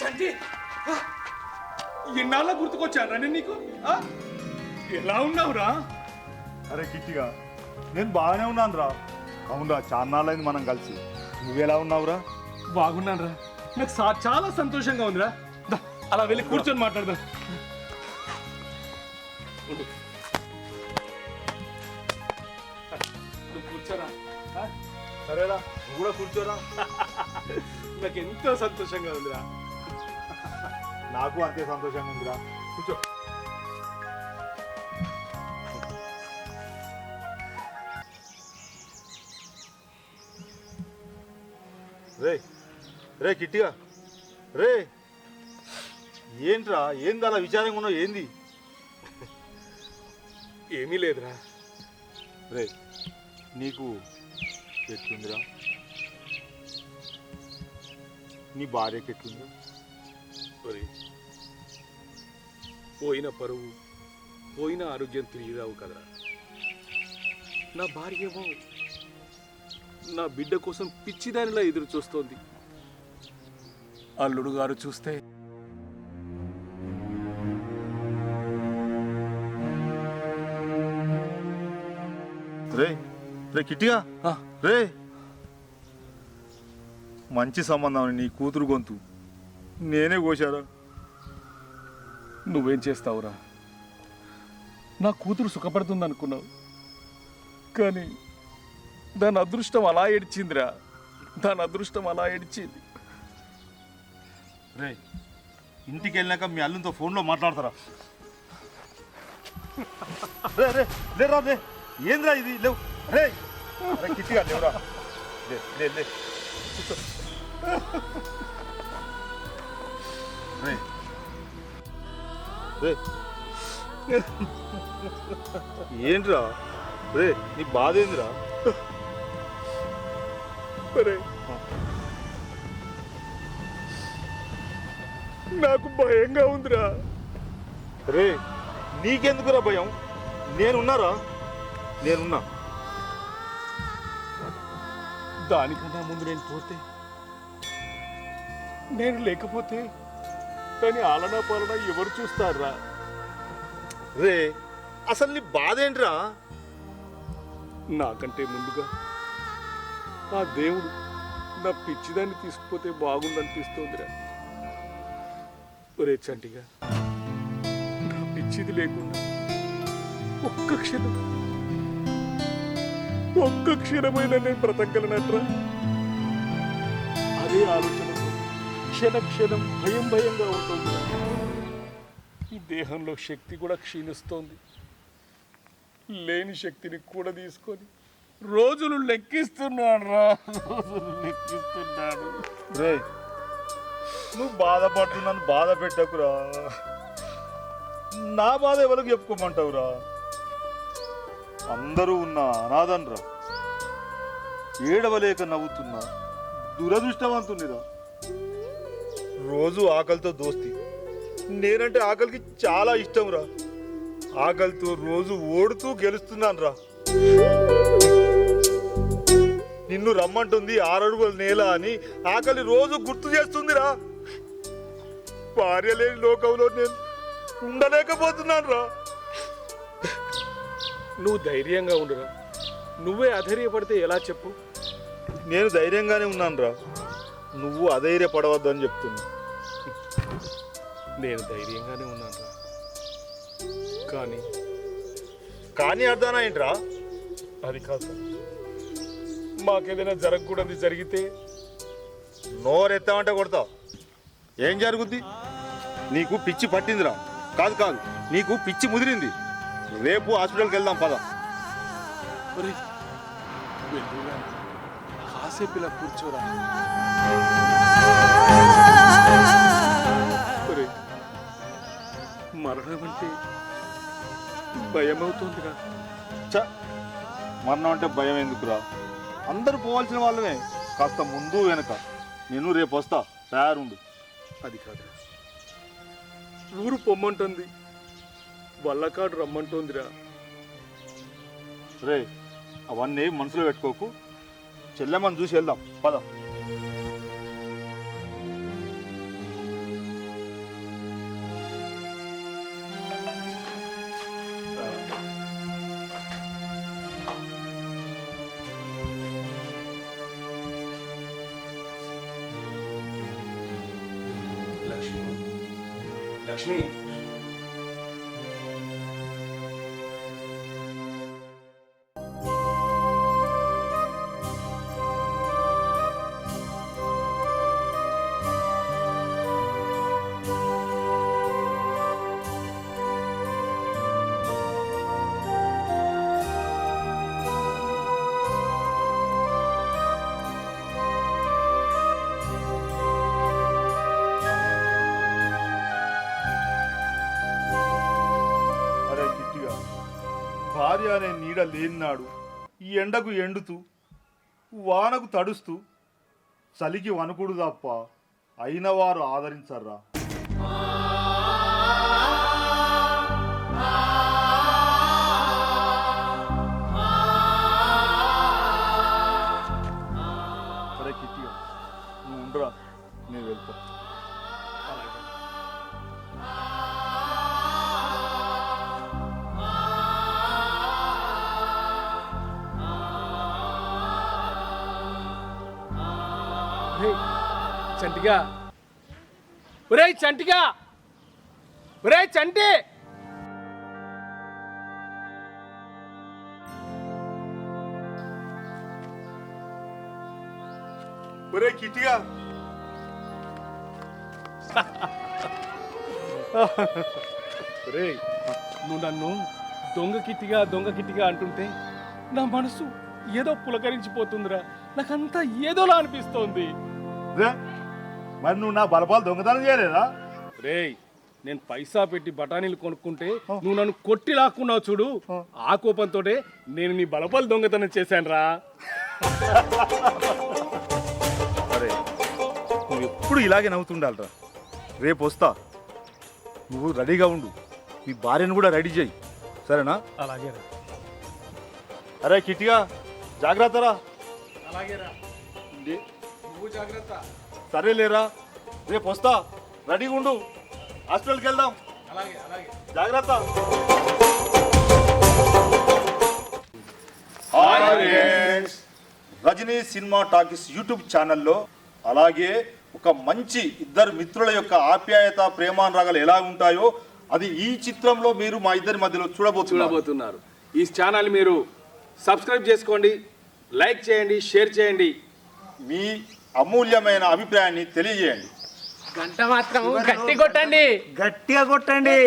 చంటి ఇన్నాళ్ళ గుర్తుకొచ్చాను నేను నీకు. ఎలా ఉన్నావురా? అరే కిట్టిగా నేను బాగానే ఉన్నాను రా. అవునరా, చాన్నాళ్ళైంది మనం కలిసి. నువ్వెలా ఉన్నావురా? బాగున్నాను రా. నాకు చాలా సంతోషంగా ఉందిరా. అలా వెళ్ళి కూర్చొని మాట్లాడదాం. నువ్వు కూర్చోరా. సరేరా, నువ్వు కూడా కూర్చోరా. నాకు ఎంతో సంతోషంగా ఉందిరా. నాకు అంతే సంతోషంగా ఉందిరా. కూర్చో. రే రే కిట్టిగా, రే ఏంట్రా, ఏంది అలా విచారంగా ఉన్నావు? ఏంది? ఏమీ లేదురా. రే నీకు ఎట్లుందిరా? నీ భార్యకి ఎట్లుందిరా? పోయిన పరువు, పోయిన ఆరోగ్యం తిరిగి రావు కదరా. నా భార్య ఏమో నా బిడ్డ కోసం పిచ్చిదానిలా ఎదురు చూస్తోంది. అల్లుడు గారు చూస్తే రే రే కిట్టిగా, రే మంచి సంబంధం. నీ కూతురు గొంతు నేనే కోశారా. నువ్వేం చేస్తావురా? నా కూతురు సుఖపడుతుంది అనుకున్నావు, కానీ దాని అదృష్టం అలా ఏడ్చిందిరా. దాని అదృష్టం అలా ఏడ్చింది. రే ఇంటికి వెళ్ళాక మీ అల్లుతో ఫోన్లో మాట్లాడతారా? రే రే లేరా, రే ఏంద్రా ఇది? లేవు రే. అరే కిట్టిగా లేవురా. లే లే లే కూర్చో. రే రే ఏంట్రా? రే నీ బాధ ఏందిరా? నాకు భయంగా ఉందిరా. రే నీకెందుకురా భయం? నేనున్నారా, నేనున్నా. దానికన్నా ముందు నేను పోతే, నేను లేకపోతే దాని ఆలనా పాలన ఎవరు చూస్తారా? రే అసలు నీ బాధ ఏంట్రా? నాకంటే ముందుగా ఆ దేవుడు నా పిచ్చిదాన్ని తీసుకుపోతే బాగుందనిపిస్తోందిరా. ఒరే చంటిగా, నా పిచ్చిది లేకుండా ఒక్క క్షణమైనా నేను బ్రతకగలనట్రా? అదే ఆలోచనతో క్షణం భయంగా ఉంటుంది. ఈ దేహంలో శక్తి కూడా క్షీణిస్తోంది. లేని శక్తిని కూడా తీసుకొని రోజులు లెక్కిస్తున్నాడు రా. రే నువ్వు బాధపడుతున్నాను, బాధ పెట్టకురా. నా బాధ ఎవరికి చెప్పుకోమంటావురా? అందరూ ఉన్న అనాథనరా, ఏడవలేక నవ్వుతున్నా దురదృష్టవంతునిరా. రోజు ఆకలితో దోస్తి. నేనంటే ఆకలికి చాలా ఇష్టం రా. ఆకలితో రోజు ఓడుతూ గెలుస్తున్నాను రా. నిన్ను రమ్మంటుంది 6 అడుగుల నేల అని ఆకలి రోజు గుర్తు చేస్తుందిరా. భార్య లేని లోకంలో నేను ఉండలేకపోతున్నాను రా. నువ్వు ధైర్యంగా ఉండురా. నువ్వే అధైర్యపడితే ఎలా చెప్పు? నేను ధైర్యంగానే ఉన్నాను రా. నువ్వు అధైర్యపడవద్దని చెప్తున్నా. నేను ధైర్యంగానే ఉన్నాను రా. కానీ అర్థానా ఏంట్రా? అది కాదు, మాకేదైనా జరగకూడదు జరిగితే నోరెత్తామంటే కొడతావు. ఏం జరుగుద్ది? నీకు పిచ్చి పట్టిందిరా. కాదు నీకు పిచ్చి ముదిరింది. రేపు హాస్పిటల్కి వెళ్దాం పద. కాసేపు ఇలా కూర్చోరా. మరణం అంటే భయం అవుతుందిరా. మరణం అంటే భయం ఎందుకురా? అందరూ పోవాల్సిన వాళ్ళమే, కాస్త ముందు వెనక. నేను రేపు వస్తా, తయారుండు. అది కాదురా, ఊరు పొమ్మంటుంది, వల్లకాడు రమ్మంటుందిరా. రే అవన్నీ మనసులో పెట్టుకోకు. చెల్లెమ్మని చూసి వెళ్దాం పద. లక్ష్మి అరే గిట్టిగా భార్య అనే నీడ లేనినాడు ఈ ఎండకు ఎండుతూ వానకు తడుస్తూ చలికి వణుకుడు తప్ప అయిన వారు ఆదరించర్రా. సరే కిట్టిగా నువ్వు ఉండరా, నేను వెళ్తా. చంటిగా ఒరేయ్ చంటిగా ఒరేయ్ చంటి ఒరే కిట్టిగా ఒరేయ్ నువ్వు నన్ను దొంగ కిట్టిగా అంటుంటే నా మనసు ఏదో పులకరించిపోతుందిరా. నాకంతా ఏదోలా అనిపిస్తోంది. మరి నువ్వు నా బలపాలు దొంగతనం చేయలేదా? రేయ్ నేను పైసా పెట్టి బఠానీలు కొనుక్కుంటే నువ్వు నన్ను కొట్టి లాక్కున్నావు చూడు, ఆ కోపంతో నేను నీ బలపాలు దొంగతనం చేశాను రా. అరే నువ్వు ఎప్పుడు ఇలాగే నవ్వుతుండాలరా. రేపు వస్తా, నువ్వు రెడీగా ఉండు. మీ భార్యను కూడా రెడీ చేయి, సరేనా? అలాగే రా. అరే కిట్టిగా జాగ్రత్తరా. అలాగే రా. నువ్వు జాగ్రత్త. సరేలేరా, రేపు వస్తా, రెడీగా ఉండు. హాస్పిటల్కి వెళ్దాం. అలాగే అలాగే జాగ్రత్త. రజనీ సినిమా టాకీస్ యూట్యూబ్ ఛానల్లో అలాగే ఒక మంచి ఇద్దరు మిత్రుల యొక్క ఆప్యాయత ప్రేమానురాగాలు ఎలా ఉంటాయో అది ఈ చిత్రంలో మీరు మా ఇద్దరి మధ్యలో చూడబోతున్నారు. ఈ ఛానల్ మీరు సబ్స్క్రైబ్ చేసుకోండి, లైక్ చేయండి, షేర్ చేయండి, మీ అమూల్యమైన అభిప్రాయాన్ని తెలియజేయండి. గంట మాత్రం గట్టి కొట్టండి. గట్టిగా కొట్టండి.